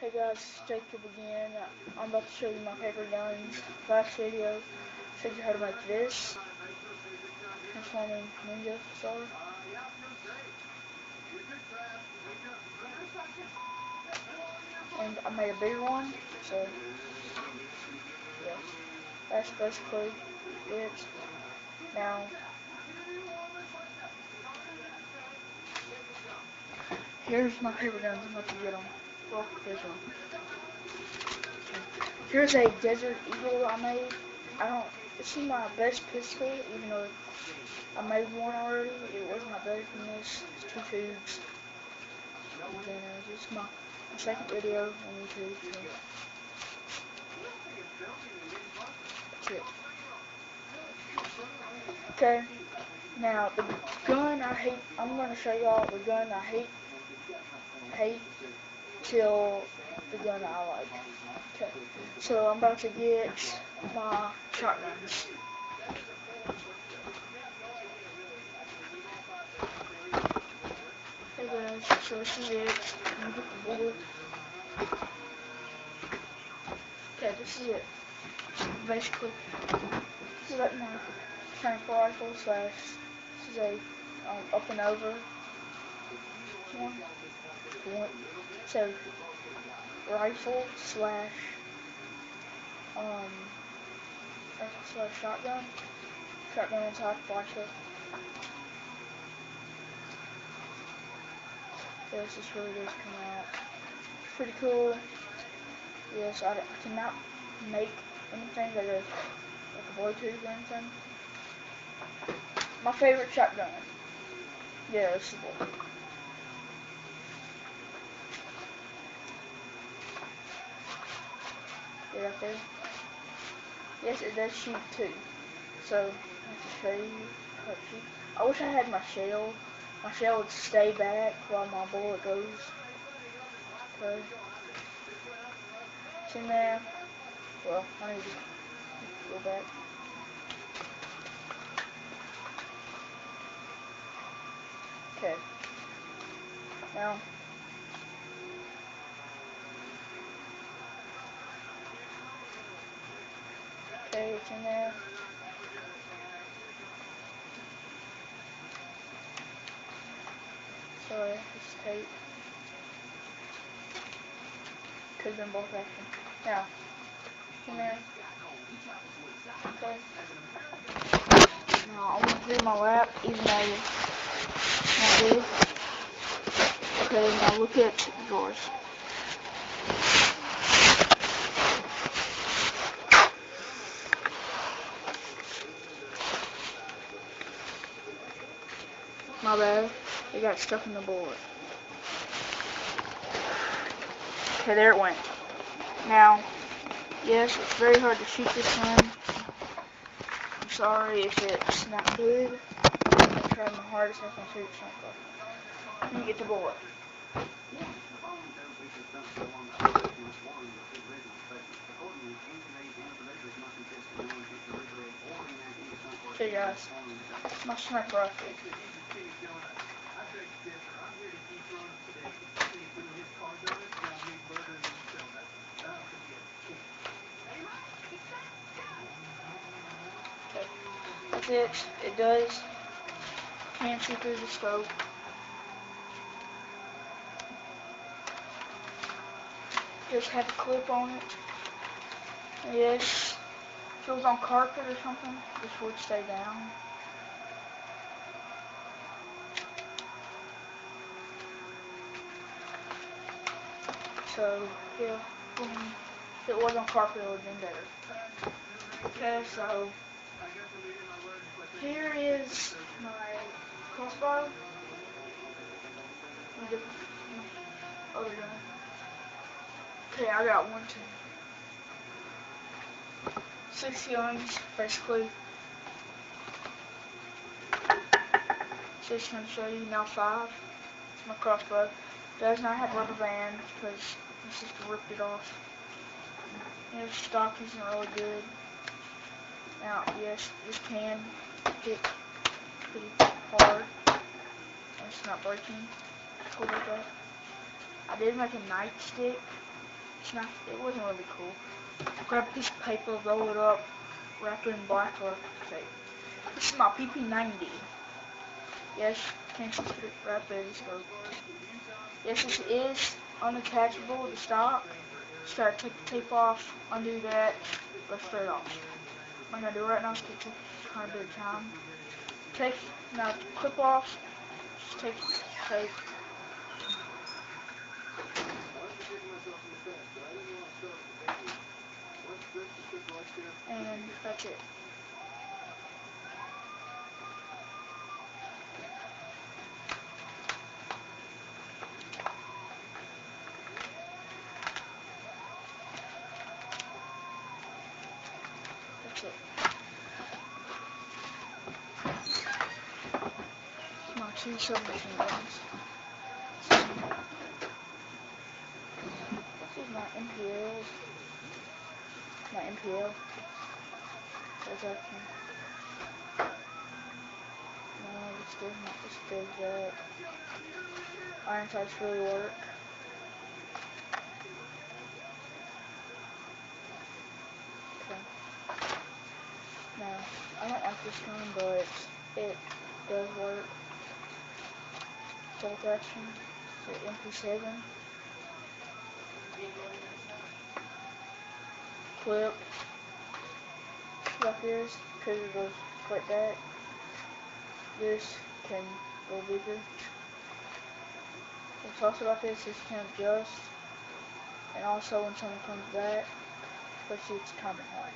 Hey guys, it's Jacob again. I'm about to show you my favorite guns. Last video, I showed you how to make this. Transforming Ninja Star. And I made a bigger one, so yeah. That's basically it. Now, here's my favorite guns. I'm about to get them. Well, here's one. Here's a Desert Eagle I made. This is my best pistol, even though I made one already. It wasn't my better than this. It's 2 tubes. And this is my second video on YouTube. So that's it. Okay, now the gun I hate. I'm gonna show y'all the gun I hate till the gun I like. Okay, so I'm about to get my shotguns. Hey guys, so this is it. I'm gonna get the board. Okay, this is it. Basically, this is like my sniper rifle slash. This is a up and over one. So rifle slash shotgun. Shotgun on top, rifle. Yes, this really does come out. Pretty cool. Yes, I cannot make anything that is like a Bluetooth or anything. My favorite shotgun. Yeah, this is the one. Yeah, right there. Yes, it does shoot too. So, I have to show you how it shoots. I wish I had my shell. My shell would stay back while my bullet goes. Okay. It's in there. Well, I need to go back. Okay. Now, okay, it's in there. Sorry, it's tape. Could have been both actions. Now, in there. Okay. Now, I'm going to do my lap, even though it's not good. Okay, now look at yours. My bad. It got stuck in the bullet. Okay, there it went. Now, yes, it's very hard to shoot this gun. I'm sorry if it's not good. I'm trying my hardest I can shoot something. Let me get the bullet. Okay guys, my sniper rifle. Okay, that's it. It does. Can't see through the scope. Just have a clip on it. Yes, if it was on carpet or something, this would stay down. So, yeah, if it was on carpet, it would have been better. Okay, so, here is my crossbow. Let me get my other gun. Okay, I got 6 guns, basically. Just going to show you now 5. It's my crossbow. It does not have rubber bands because this just ripped it off. And the stock isn't really good. Now, yes, this can hit pretty hard. And it's not breaking. Cool like that. I did make a nightstick It wasn't really cool. Grab a piece of paper, roll it up, wrap it in black electric tape. This is my PP90. Yes, can't wrap it. Yes, this is unattachable to stock. Start, take the tape off, undo that, go straight off. What I'm gonna do right now is take kind of bit of time. Now clip off, just take the tape. And that's it. That's it. My two submachine guns. This is my MPL. My MPL. That's action. No, this does that. Iron sights really work. Okay. Now, I don't like this gun, but it does work. Bolt action. It's an MP7. Clip. Like this, because it goes right back. This can go bigger. What's also about this is can adjust, and also when someone comes back, especially it's kind of hot.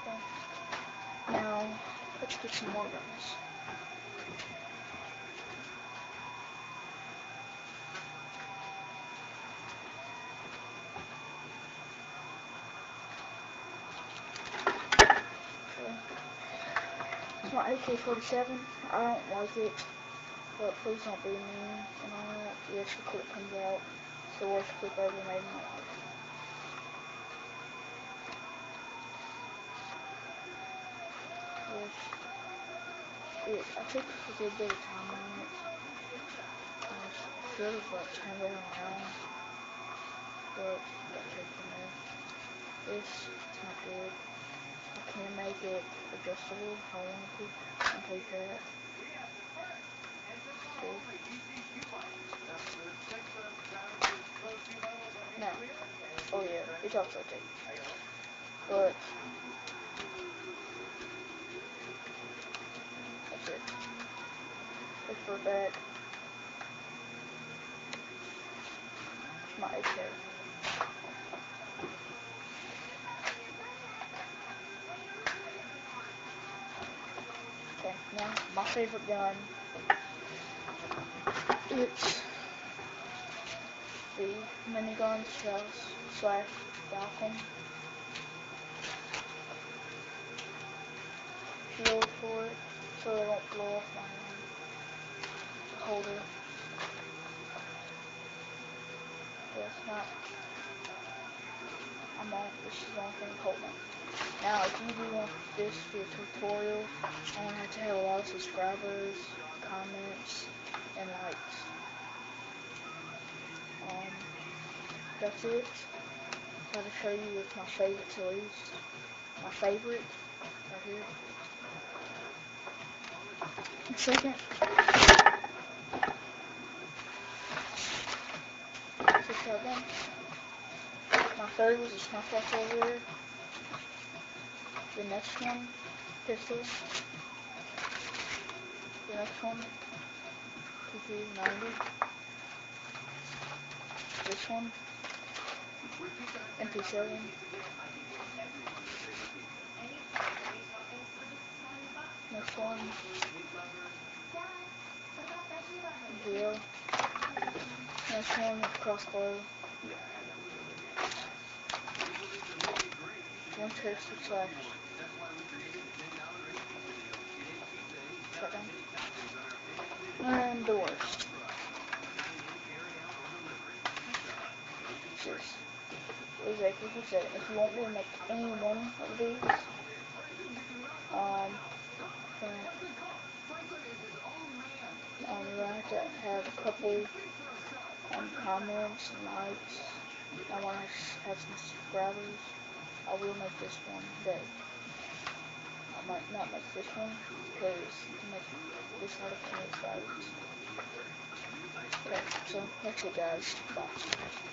Okay. Now, let's get some more guns. It's my AK-47. I don't like it, but please don't be mean and all that. Yes, the clip comes out. It's the worst clip I ever made in my life. Yes. I took a good bit of time on it. I should have turned it around, but got taken from there. This is not good. I can make it adjustable if I want to, and take that. No. Oh yeah, it's also tape. But that's it. Let's put it back. It's my AK. Okay, now my favorite gun. It's the minigun slash Falcon. Shield for it, so they won't blow off my holder. Yes, not. This is the only thing holding it. Now, if you do want this to be a tutorial, I'm gonna have to have a lot of subscribers, comments, and likes. That's it. I'm going to show you with my favorite toys. My favorite, right here. Second, it's a shotgun. My third was a snuff rifle over there. The next one, pistol. The next one, PP90. This one, MP7. Next one, MPL. Next one, crossbow. Winchester slash shotgun. And the worst. This is AK-47. If you want me to make any one of these, then to have a couple comments and likes. I want to have some subscribers. I will make this one, but I might not make this one because to make this out of 10 subscribers. Okay, so that's it guys. Bye.